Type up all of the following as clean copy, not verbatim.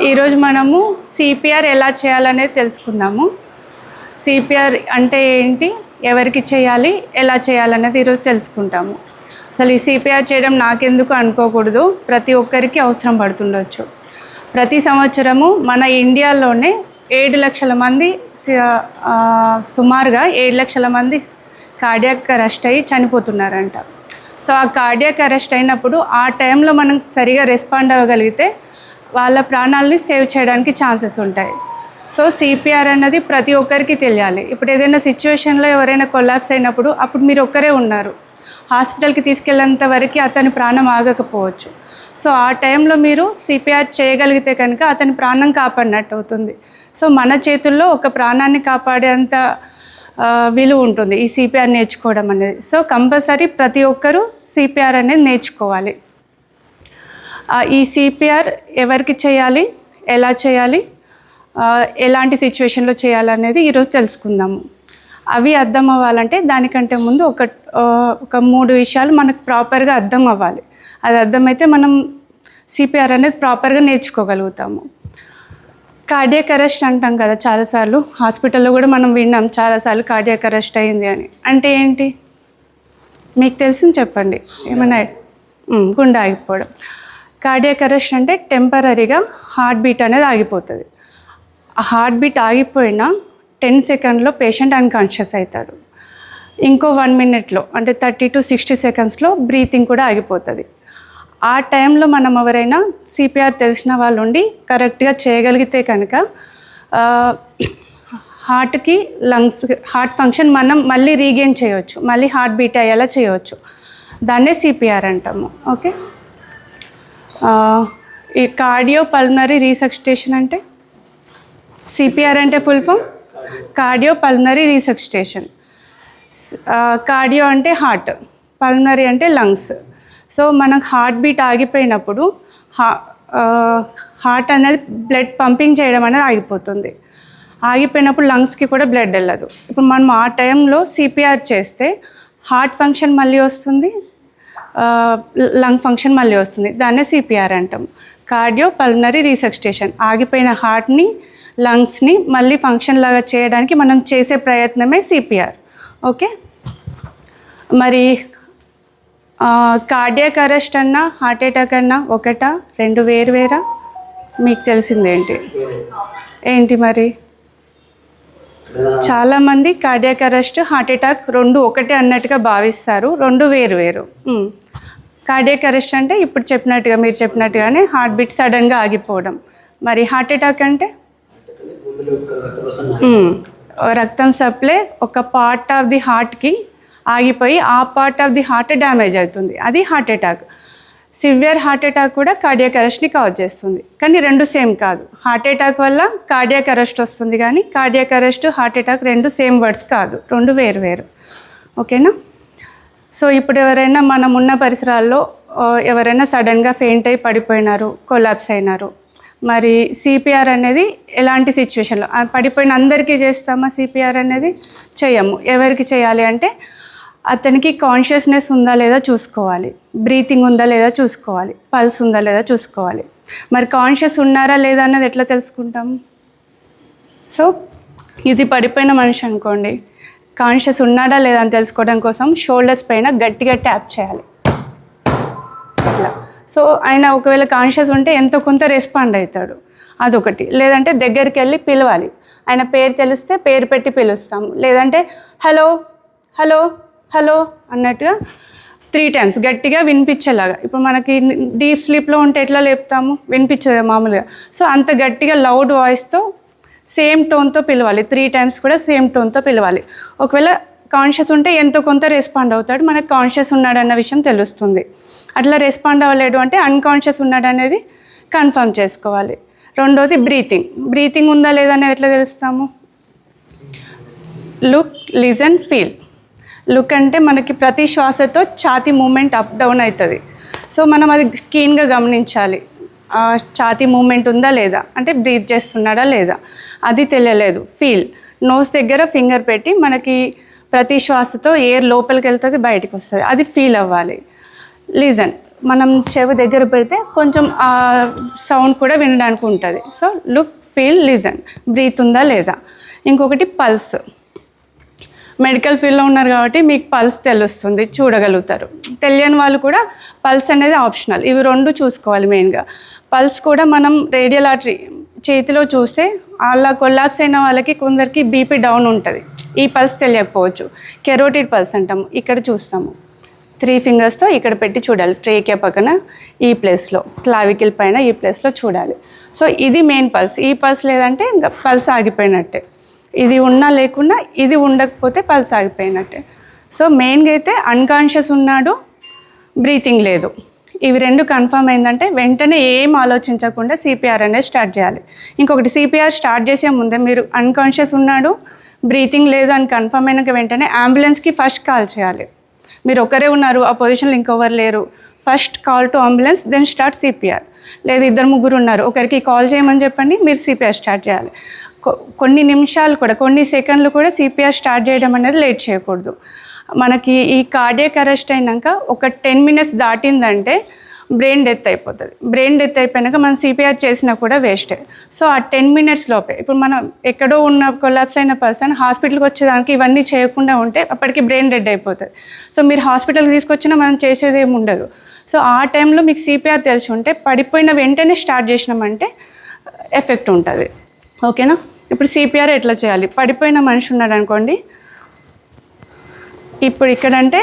ఈరోజు మనము సిపిఆర్ ఎలా చేయాలనేది తెలుసుకుందాము. సిపిఆర్ అంటే ఏంటి, ఎవరికి చేయాలి, ఎలా చేయాలనేది ఈరోజు తెలుసుకుంటాము. అసలు ఈ సిపిఆర్ చేయడం నాకెందుకు అనుకోకూడదు, ప్రతి ఒక్కరికి అవసరం పడుతుండొచ్చు. ప్రతి సంవత్సరము మన ఇండియాలోనే 7 లక్షల మంది సుమారుగా 7 లక్షల మంది కార్డియాక్ అరెస్ట్ అయ్యి చనిపోతున్నారంట. సో ఆ కార్డియాక్ అరెస్ట్ అయినప్పుడు ఆ టైంలో మనం సరిగా రెస్పాండ్ అవ్వగలిగితే వాళ్ళ ప్రాణాలని సేవ్ చేయడానికి ఛాన్సెస్ ఉంటాయి. సో సిపిఆర్ అన్నది ప్రతి ఒక్కరికి తెలియాలి. ఇప్పుడు ఏదైనా సిచ్యువేషన్లో ఎవరైనా కొలాప్స్ అయినప్పుడు అప్పుడు మీరు ఒక్కరే ఉన్నారు, హాస్పిటల్కి తీసుకెళ్ళేంత వరకు అతని ప్రాణం ఆగకపోవచ్చు. సో ఆ టైంలో మీరు సిపిఆర్ చేయగలిగితే కనుక అతని ప్రాణం కాపాడినట్టు అవుతుంది. సో మన చేతుల్లో ఒక ప్రాణాన్ని కాపాడేంత విలువ ఉంటుంది ఈ సిపిఆర్ నేర్చుకోవడం అనేది. సో కంపల్సరీ ప్రతి ఒక్కరూ సిపిఆర్ అనేది నేర్చుకోవాలి. ఈ సిపిఆర్ ఎవరికి చేయాలి, ఎలా చేయాలి, ఎలాంటి సిచ్యువేషన్లో చేయాలనేది ఈరోజు తెలుసుకుందాము. అవి అర్థం అవ్వాలంటే దానికంటే ముందు ఒక 3 విషయాలు మనకు ప్రాపర్గా అర్థం అవ్వాలి. అది అర్థమైతే మనం సిపిఆర్ అనేది ప్రాపర్గా నేర్చుకోగలుగుతాము. కార్డియాక్ అరెస్ట్ అంటాం కదా, చాలాసార్లు హాస్పిటల్లో కూడా మనం విన్నాం చాలాసార్లు కార్డియాక్ అరెస్ట్ అయింది అని. అంటే ఏంటి మీకు తెలిసింది చెప్పండి. ఏమన్నా గుండె ఆగిపోవడం. కార్డియాక్ అరెస్ట్ అంటే టెంపరీగా హార్ట్ బీట్ అనేది ఆగిపోతుంది. ఆ హార్ట్ బీట్ ఆగిపోయినా 10 సెకండ్లో పేషెంట్ అన్కాన్షియస్ అవుతాడు. ఇంకో 1 మినిట్లో అంటే 30 to 60 సెకండ్స్లో బ్రీతింగ్ కూడా ఆగిపోతుంది. ఆ టైంలో మనం ఎవరైనా సిపిఆర్ తెలిసిన వాళ్ళు ఉండి కరెక్ట్గా చేయగలిగితే కనుక హార్ట్కి హార్ట్ ఫంక్షన్ మనం మళ్ళీ రీగెయిన్ చేయవచ్చు, మళ్ళీ హార్ట్ బీట్ అయ్యేలా చేయవచ్చు. దాన్నే సిపిఆర్ అంటాము. ఓకే, ఈ కార్డియో పల్మనరీ రీసక్సిటేషన్ అంటే సిపిఆర్ అంటే full form cardio pulmonary resuscitation. Cardio అంటే హార్ట్, పల్మనరీ అంటే లంగ్స్. సో మనకు హార్ట్ బీట్ ఆగిపోయినప్పుడు హార్ట్ అనేది బ్లడ్ పంపింగ్ చేయడం అనేది ఆగిపోతుంది. ఆగిపోయినప్పుడు లంగ్స్కి కూడా బ్లడ్ వెళ్ళదు. ఇప్పుడు మనం ఆ టైంలో సిపిఆర్ చేస్తే హార్ట్ ఫంక్షన్ మళ్ళీ వస్తుంది, లంగ్ ఫంక్షన్ మళ్ళీ వస్తుంది. దాన్నే సిపిఆర్ అంటాం, కార్డియో పల్మనరీ రీసక్సిటేషన్. ఆగిపోయిన హార్ట్ని, లంగ్స్ని మళ్ళీ ఫంక్షన్ లాగా చేయడానికి మనం చేసే ప్రయత్నమే సిపిఆర్. ఓకే, మరి కార్డియాక్ అరెస్ట్ అన్నా హార్ట్ అటాక్ అన్నా ఒకటా, 2 వేరువేరా? మీకు తెలిసిందేంటి ఏంటి మరి? చాలామంది కార్డియాక్ అరెస్ట్, హార్ట్ అటాక్ 2 ఒకటే అన్నట్టుగా భావిస్తారు. 2 వేరువేరు. కార్డియాక్ అరెస్ట్ అంటే ఇప్పుడు చెప్పినట్టుగా, మీరు చెప్పినట్టుగానే హార్ట్ బీట్ సడన్గా ఆగిపోవడం. మరి హార్ట్ అటాక్ అంటే రక్తం సప్లై ఒక పార్ట్ ఆఫ్ ది హార్ట్కి ఆగిపోయి ఆ part of the heart damage అవుతుంది, అది heart attack. Severe heart attack కూడా కార్డియాక్ అరెస్ట్ని కాజ్ చేస్తుంది, కానీ 2 సేమ్ కాదు. హార్ట్ అటాక్ వల్ల కార్డియాక్ అరెస్ట్ వస్తుంది, కానీ cardiac arrest, heart attack 2 same words కాదు, 2 వేరు. ఓకేనా? సో ఇప్పుడు ఎవరైనా మనం ఉన్న పరిసరాల్లో ఎవరైనా సడన్గా ఫెయింట్ అయి పడిపోయినారు, కొలాప్స్ అయినారు, మరి సిపిఆర్ అనేది ఎలాంటి సిచ్యువేషన్లో? పడిపోయిన అందరికీ చేస్తామా సిపిఆర్ అనేది? చేయము. ఎవరికి చేయాలి అంటే అతనికి కాన్షియస్నెస్ ఉందా లేదా చూసుకోవాలి, బ్రీతింగ్ ఉందా లేదా చూసుకోవాలి, పల్స్ ఉందా లేదా చూసుకోవాలి. మరి కాన్షియస్ ఉన్నారా లేదా అన్నది ఎట్లా తెలుసుకుంటాము? సో ఇది పడిపోయిన మనిషి అనుకోండి, కాన్షియస్ ఉన్నాడా లేదా అని తెలుసుకోవడం కోసం షోల్డర్స్ పైన గట్టిగా ట్యాప్ చేయాలి అట్లా. సో ఆయన ఒకవేళ కాన్షియస్ ఉంటే ఎంతో కొంత రెస్పాండ్ అవుతాడు, అదొకటి. లేదంటే దగ్గరికి వెళ్ళి పిలవాలి, ఆయన పేరు తెలిస్తే పేరు పెట్టి పిలుస్తాము. లేదంటే హలో హలో హలో అన్నట్టుగా 3 times గట్టిగా వినిపించేలాగా. ఇప్పుడు మనకి డీప్ స్లీప్లో ఉంటే ఎట్లా లేపుతాము, వినిపించదు మామూలుగా. సో అంత గట్టిగా లౌడ్ వాయిస్తో సేమ్ టోన్తో పిలవాలి, 3 times కూడా సేమ్ టోన్తో పిలవాలి. ఒకవేళ కాన్షియస్ ఉంటే ఎంతో కొంత రెస్పాండ్ అవుతాడు, మనకు కాన్షియస్ ఉన్నాడన్న విషయం తెలుస్తుంది. అట్లా రెస్పాండ్ అవ్వలేడు అంటే అన్కాన్షియస్ ఉన్నాడు అనేది కన్ఫర్మ్ చేసుకోవాలి. రెండోది బ్రీతింగ్ ఉందా లేదా అనేది ఎట్లా తెలుస్తాము? Look, listen, feel. లుక్ అంటే మనకి ప్రతి శ్వాసతో ఛాతీ మూమెంట్ అప్ డౌన్ అవుతుంది. సో మనం అది కీన్గా గమనించాలి. ఛాతీ మూమెంట్ ఉందా లేదా, అంటే బ్రీత్ చేస్తున్నాడా లేదా, అది తెలియలేదు. ఫీల్, నోస్ దగ్గర ఫింగర్ పెట్టి మనకి ప్రతి శ్వాసతో ఎయిర్ లోపలికి వెళ్తుంది, బయటికి వస్తుంది, అది ఫీల్ అవ్వాలి. లిజన్, మనం చెవి దగ్గర పెడితే కొంచెం ఆ సౌండ్ కూడా వినడానికి ఉంటుంది. So look, feel, listen, breathe ఉందా లేదా. ఇంకొకటి పల్స్. మెడికల్ ఫీల్డ్లో ఉన్నారు కాబట్టి మీకు పల్స్ తెలుస్తుంది, చూడగలుగుతారు. తెలియని వాళ్ళు కూడా పల్స్ అనేది ఆప్షనల్. ఇవి రెండు చూసుకోవాలి మెయిన్గా. పల్స్ కూడా మనం రేడియల్ ఆర్టరీ చేతిలో చూస్తే అలా కొలాప్స్ అయిన వాళ్ళకి కొందరికి బీపీ డౌన్ ఉంటుంది. ఈ పల్స్ తెలియకపోవచ్చు. కెరోటిడ్ పల్స్ అంటాము. ఇక్కడ చూస్తాము 3 ఫింగర్స్తో ఇక్కడ పెట్టి చూడాలి. ట్రేకియా పక్కన ఈ ప్లేస్లో, క్లావికిల్ పైన ఈ ప్లేస్లో చూడాలి. సో ఇది మెయిన్ పల్స్. ఈ పల్స్ లేదంటే ఇంకా పల్స్ ఆగిపోయినట్టే. ఇది ఉన్నా లేకున్నా ఇది ఉండకపోతే పల్స్ ఆగిపోయినట్టే. సో మెయిన్గా అయితే అన్కాన్షియస్ ఉన్నాడు, బ్రీతింగ్ లేదు. ఇవి రెండు కన్ఫర్మ్ అయిందంటే వెంటనే ఏం ఆలోచించకుండా సిపిఆర్ అనేది స్టార్ట్ చేయాలి. ఇంకొకటి, సిపిఆర్ స్టార్ట్ చేసే ముందే మీరు అన్కాన్షియస్ ఉన్నాడు, బ్రీతింగ్ లేదు అని కన్ఫర్మ్ అయినాక వెంటనే అంబులెన్స్కి ఫస్ట్ కాల్ చేయాలి. మీరు ఒకరే ఉన్నారు, ఆ పొజిషన్లో ఇంకొకరు లేరు, first call to ambulance, then start CPR. లేదు 2-3 ఉన్నారు, ఒకరికి కాల్ చేయమని చెప్పండి, మీరు సిపిఆర్ స్టార్ట్ చేయాలి. కొన్ని నిమిషాలు కూడా, కొన్ని సెకండ్లు కూడా సిపిఆర్ స్టార్ట్ చేయడం అనేది లేట్ చేయకూడదు. మనకి ఈ కార్డియాక్ అరెస్ట్ అయినాక ఒక 10 మినిట్స్ దాటిందంటే బ్రెయిన్ డెత్ అయిపోతుంది. బ్రెయిన్ డెత్ అయిపోయినాక మనం సిపిఆర్ చేసినా కూడా వేస్టే. సో ఆ 10 మినిట్స్ లోపే, ఇప్పుడు మనం ఎక్కడో ఉన్న కొలాప్స్ అయిన పర్సన్ హాస్పిటల్కి వచ్చేదానికి ఇవన్నీ చేయకుండా ఉంటే అప్పటికి బ్రెయిన్ డెడ్ అయిపోతుంది. సో మీరు హాస్పిటల్కి తీసుకొచ్చినా మనం చేసేది ఏమి ఉండదు. సో ఆ టైంలో మీకు సిపిఆర్ తెలిసి ఉంటే పడిపోయిన వెంటనే స్టార్ట్ చేసినామంటే ఎఫెక్ట్ ఉంటుంది. ఓకేనా. ఇప్పుడు సిపిఆర్ ఎట్లా చేయాలి? పడిపోయిన మనిషి ఉన్నాడు అనుకోండి, ఇప్పుడు ఇక్కడంటే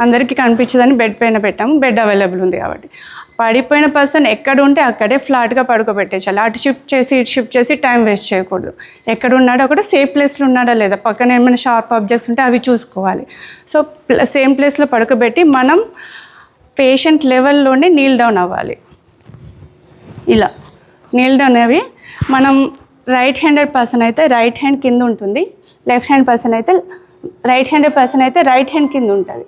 అందరికీ కనిపించదని బెడ్ పైన పెట్టాము, బెడ్ అవైలబుల్ ఉంది కాబట్టి. పడిపోయిన పర్సన్ ఎక్కడ ఉంటే అక్కడే ఫ్లాట్గా పడుకోబెట్టేసాలి. అటు షిఫ్ట్ చేసి ఇటు షిఫ్ట్ చేసి టైం వేస్ట్ చేయకూడదు. ఎక్కడ ఉన్నాడో అక్కడ సేఫ్ ప్లేస్లో ఉన్నాడా లేదా, పక్కన ఏమైనా షార్ప్ ఆబ్జెక్ట్స్ ఉంటే అవి చూసుకోవాలి. సో సేమ్ ప్లేస్లో పడుకోబెట్టి మనం పేషెంట్ లెవెల్లోనే నీల్ డౌన్ అవ్వాలి. ఇలా నీల్ డౌన్ అవి మనం రైట్ హ్యాండెడ్ పర్సన్ అయితే రైట్ హ్యాండ్ కింద ఉంటుంది, లెఫ్ట్ హ్యాండ్ పర్సన్ అయితే రైట్ హ్యాండెడ్ పర్సన్ అయితే రైట్ హ్యాండ్ కింద ఉంటుంది.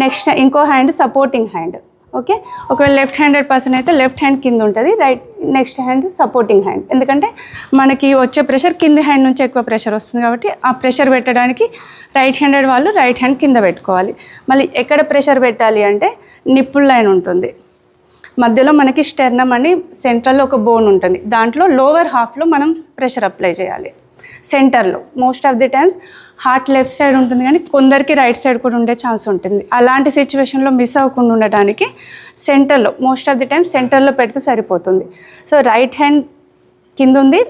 నెక్స్ట్ ఇంకో హ్యాండ్ సపోర్టింగ్ హ్యాండ్. ఓకే. ఒకవేళ లెఫ్ట్ హ్యాండెడ్ పర్సన్ అయితే లెఫ్ట్ హ్యాండ్ కింద ఉంటుంది, నెక్స్ట్ హ్యాండ్ సపోర్టింగ్ హ్యాండ్. ఎందుకంటే మనకి వచ్చే ప్రెషర్ కింది హ్యాండ్ నుంచి ఎక్కువ ప్రెషర్ వస్తుంది కాబట్టి ఆ ప్రెషర్ పెట్టడానికి రైట్ హ్యాండెడ్ వాళ్ళు రైట్ హ్యాండ్ కింద పెట్టుకోవాలి. మళ్ళీ ఎక్కడ ప్రెషర్ పెట్టాలి అంటే నిప్పుల్ లైన్ ఉంటుంది, మధ్యలో మనకి స్టెర్నమ్ అని సెంట్రల్లో ఒక బోన్ ఉంటుంది, దాంట్లో లోవర్ హాఫ్లో మనం ప్రెషర్ అప్లై చేయాలి. సెంటర్లో most of the times heart left side ఉంటుంది కానీ కొందరికి రైట్ సైడ్ కూడా ఉండే ఛాన్స్ ఉంటుంది. అలాంటి సిచ్యువేషన్లో మిస్ అవ్వకుండా ఉండడానికి సెంటర్లో, మోస్ట్ ఆఫ్ ది టైమ్స్ సెంటర్లో పెడితే సరిపోతుంది. సో రైట్ హ్యాండ్ కింద ఉంది,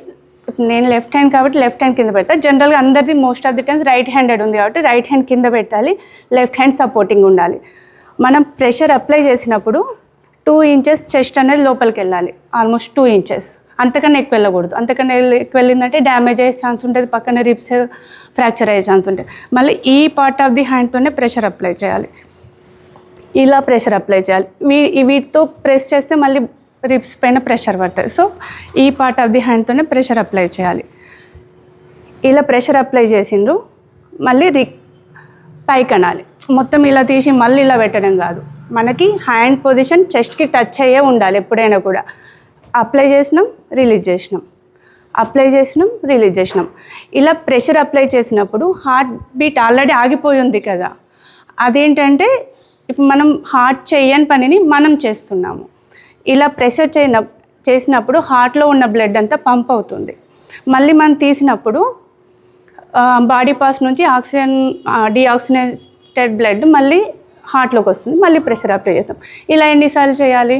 నేను లెఫ్ట్ హ్యాండ్ కాబట్టి లెఫ్ట్ హ్యాండ్ కింద పెడతా. జనరల్గా అందరిది most of the times right handed ఉంది కాబట్టి రైట్ హ్యాండ్ కింద పెట్టాలి, లెఫ్ట్ హ్యాండ్ సపోర్టింగ్ ఉండాలి. మనం ప్రెషర్ అప్లై చేసినప్పుడు 2 ఇంచెస్ చెస్ట్ అనేది లోపలికి వెళ్ళాలి, ఆల్మోస్ట్ 2 ఇంచెస్. అంతకన్నా ఎక్కువ వెళ్ళకూడదు. అంతకన్నా ఎక్కువ వెళ్ళిందంటే డ్యామేజ్ అయ్యే ఛాన్స్ ఉంటుంది, పక్కన రిబ్స్ ఫ్రాక్చర్ అయ్యే ఛాన్స్ ఉంటుంది. మళ్ళీ ఈ పార్ట్ ఆఫ్ ది హ్యాండ్తోనే ప్రెషర్ అప్లై చేయాలి, ఇలా ప్రెషర్ అప్లై చేయాలి. వీటితో ప్రెస్ చేస్తే మళ్ళీ రిబ్స్ పైన ప్రెషర్ పడుతుంది. సో ఈ పార్ట్ ఆఫ్ ది హ్యాండ్తోనే ప్రెషర్ అప్లై చేయాలి. ఇలా ప్రెషర్ అప్లై చేసిండ్రు, మళ్ళీ పైకి అనాలి. మొత్తం ఇలా తీసి మళ్ళీ ఇలా పెట్టడం కాదు, మనకి హ్యాండ్ పొజిషన్ చెస్ట్కి టచ్ అయ్యే ఉండాలి ఎప్పుడైనా కూడా. అప్లై చేసినాం, రిలీజ్ చేసినాం, అప్లై చేసినాం, రిలీజ్ చేసినాం. ఇలా ప్రెషర్ అప్లై చేసినప్పుడు హార్ట్ బీట్ ఆల్రెడీ ఆగిపోయి ఉంది కదా, అదేంటంటే ఇప్పుడు మనం హార్ట్ చేయని పనిని మనం చేస్తున్నాము. ఇలా ప్రెషర్ చేసినప్పుడు హార్ట్లో ఉన్న బ్లడ్ అంతా పంప్ అవుతుంది. మళ్ళీ మనం తీసినప్పుడు బాడీ పార్ట్స్ నుంచి ఆక్సిజన్ డీఆక్సిజనేటెడ్ బ్లడ్ మళ్ళీ హార్ట్లోకి వస్తుంది, మళ్ళీ ప్రెషర్ అప్లై చేస్తాం. ఇలా ఎన్నిసార్లు చేయాలి?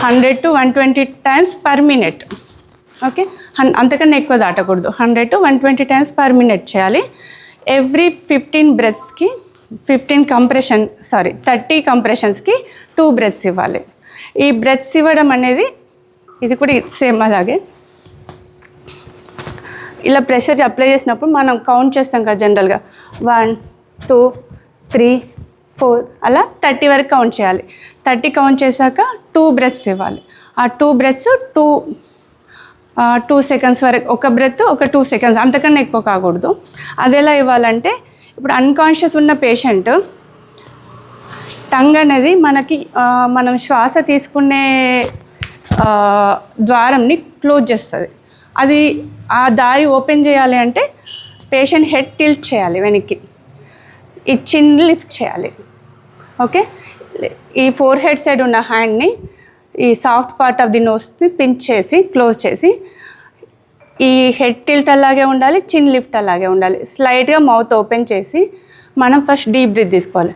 100 to 120 times per minute. Okay. అంతకన్నా ఎక్కువ దాటకూడదు. 100 to 120 టైమ్స్ పర్ మినిట్ చేయాలి. ఎవ్రీ 15 బ్రెత్స్కి 30 కంప్రెషన్స్కి 2 బ్రెత్స్ ఇవ్వాలి. ఈ బ్రెత్స్ ఇవ్వడం అనేది ఇది కూడా సేమ్ అలాగే. ఇలా ప్రెషర్ అప్లై చేసినప్పుడు మనం కౌంట్ చేస్తాం కదా జనరల్గా, 1 2 3 4 అలా 30 వరకు కౌంట్ చేయాలి. 30 కౌంట్ చేశాక 2 బ్రెత్స్ ఇవ్వాలి. ఆ 2 బ్రెత్స్ 2 సెకండ్స్ వరకు, ఒక బ్రెత్ ఒక 2 సెకండ్స్, అంతకన్నా ఎక్కువ కాకూడదు. అది ఎలా ఇవ్వాలంటే, ఇప్పుడు అన్కాన్షియస్ ఉన్న పేషెంట్ టంగ్ అనేది మనకి మనం శ్వాస తీసుకునే ద్వారంని క్లోజ్ చేస్తుంది. అది ఆ దారి ఓపెన్ చేయాలి అంటే పేషెంట్ హెడ్ టిల్ట్ చేయాలి వెనక్కి, ఈ చిన్ లిఫ్ట్ చేయాలి. ఓకే. ఈ ఫోర్ హెడ్ సైడ్ ఉన్న హ్యాండ్ని ఈ సాఫ్ట్ పార్ట్ ఆఫ్ ది నోస్ని పించ్ చేసి క్లోజ్ చేసి ఈ హెడ్ టిల్ట్ అలాగే ఉండాలి, చిన్ లిఫ్ట్ అలాగే ఉండాలి. స్లైట్గా మౌత్ ఓపెన్ చేసి మనం ఫస్ట్ డీప్ బ్రీత్ తీసుకోవాలి.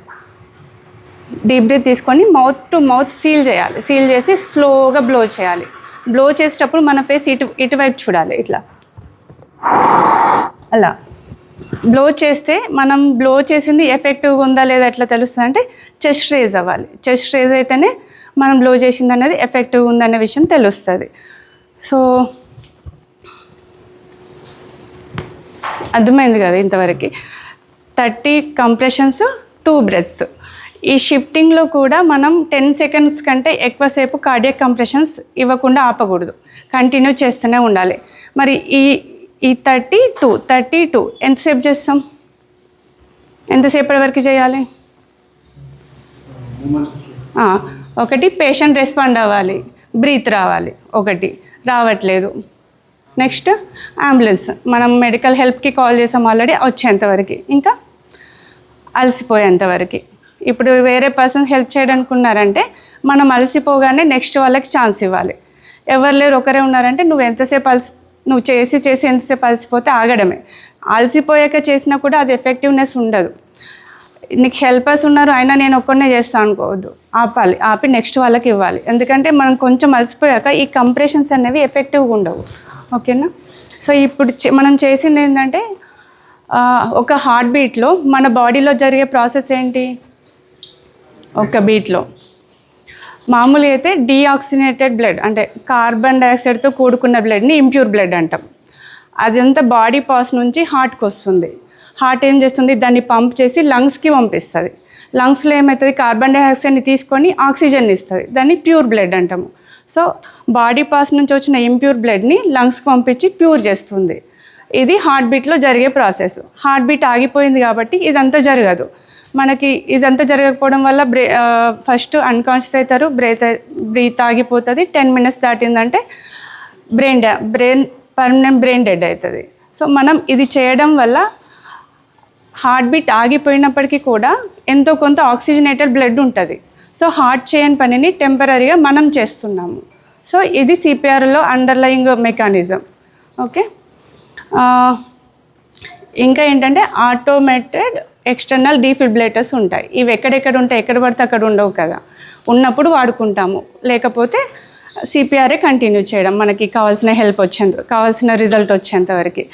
డీప్ బ్రీత్ తీసుకొని మౌత్ టు మౌత్ సీల్ చేయాలి. సీల్ చేసి స్లోగా బ్లో చేయాలి. బ్లో చేసేటప్పుడు మన ఫేస్ ఇటువైపు చూడాలి. ఇట్లా అలా బ్లో చేస్తే మనం బ్లో చేసింది ఎఫెక్టివ్గా ఉందా లేదా ఎట్లా తెలుస్తుంది అంటే చెస్ట్ రేజ్ అవ్వాలి. చెస్ట్ రేజ్ అయితేనే మనం బ్లో చేసింది అనేది ఎఫెక్టివ్గా ఉందనే విషయం తెలుస్తుంది. సో అర్థమైంది కదా ఇంతవరకు. 30 కంప్రెషన్స్, 2 బ్రెత్స్. ఈ షిఫ్టింగ్లో కూడా మనం 10 సెకండ్స్ కంటే ఎక్కువసేపు కార్డియక్ కంప్రెషన్స్ ఇవ్వకుండా ఆపకూడదు, కంటిన్యూ చేస్తూనే ఉండాలి. మరి ఈ 32 ఎంతసేపు చేస్తాం? ఎంతసేపటి వరకు చేయాలి? ఒకటి పేషెంట్ రెస్పాండ్ అవ్వాలి, బ్రీత్ రావాలి, ఒకటి రావట్లేదు. నెక్స్ట్ అంబులెన్స్, మనం మెడికల్ హెల్ప్కి కాల్ చేసాం ఆల్రెడీ, వచ్చేంతవరకు, ఇంకా అలసిపోయేంతవరకు. ఇప్పుడు వేరే పర్సన్ హెల్ప్ చేయడానికి ఉన్నారంటే మనం అలసిపోగానే నెక్స్ట్ వాళ్ళకి ఛాన్స్ ఇవ్వాలి. ఎవరు లేరు ఒకరే ఉన్నారంటే నువ్వు చేసి ఎంతసేపు అలసిపోతే ఆగడమే. అలసిపోయాక చేసినా కూడా అది ఎఫెక్టివ్నెస్ ఉండదు. నీకు హెల్పర్స్ ఉన్నారు అయినా నేను ఒక్కనే చేస్తాను అనుకోవద్దు, ఆపి నెక్స్ట్ వాళ్ళకి ఇవ్వాలి. ఎందుకంటే మనం కొంచెం అలసిపోయాక ఈ కంప్రెషన్స్ అనేవి ఎఫెక్టివ్గా ఉండవు. ఓకేనా? సో ఇప్పుడు మనం చేసింది ఏంటంటే ఒక హార్ట్ బీట్లో మన బాడీలో జరిగే ప్రాసెస్ ఏంటి? ఒక బీట్లో మామూలుగా అయితే డీఆక్సినేటెడ్ బ్లడ్ అంటే కార్బన్ డైఆక్సైడ్తో కూడుకున్న బ్లడ్ని ఇంప్యూర్ బ్లడ్ అంటాం. అదంతా బాడీ పాస్ నుంచి హార్ట్కి వస్తుంది. హార్ట్ ఏం చేస్తుంది? దాన్ని పంప్ చేసి లంగ్స్కి పంపిస్తుంది. లంగ్స్లో ఏమవుతుంది? కార్బన్ డైఆక్సైడ్ని తీసుకొని ఆక్సిజన్ ఇస్తుంది. దాన్ని ప్యూర్ బ్లడ్ అంటాము. సో బాడీ పాస్ నుంచి వచ్చిన ఇంప్యూర్ బ్లడ్ని లంగ్స్కి పంపించి ప్యూర్ చేస్తుంది. ఇది హార్ట్ బీట్లో జరిగే ప్రాసెస్. హార్ట్ బీట్ ఆగిపోయింది కాబట్టి ఇదంతా జరగదు. మనకి ఇదంతా జరగకపోవడం వల్ల ఫస్ట్ అన్కాన్షియస్ అవుతారు, బ్రీత్ ఆగిపోతుంది. 10 minutes దాటిందంటే పర్మనెంట్ బ్రెయిన్ డెడ్ అవుతుంది. సో మనం ఇది చేయడం వల్ల హార్ట్ బీట్ ఆగిపోయినప్పటికీ కూడా ఎంతో కొంత ఆక్సిజనేటెడ్ బ్లడ్ ఉంటుంది. సో హార్ట్ చేయని పనిని టెంపరీగా మనం చేస్తున్నాము. సో ఇది సిపిఆర్లో అండర్లయింగ్ మెకానిజం. ఓకే, ఇంకా ఏంటంటే ఆటోమేటెడ్ ఎక్స్టర్నల్ డీఫిబ్రిలేటర్స్ ఉంటాయి. ఇవి ఎక్కడెక్కడ ఉంటాయి? ఎక్కడ పడితే అక్కడ ఉండవు కదా, ఉన్నప్పుడు వాడుకుంటాము. లేకపోతే సిపిఆర్ఏ కంటిన్యూ చేయడం మనకి కావాల్సిన హెల్ప్ కావాల్సిన రిజల్ట్ వచ్చేంత వరకు.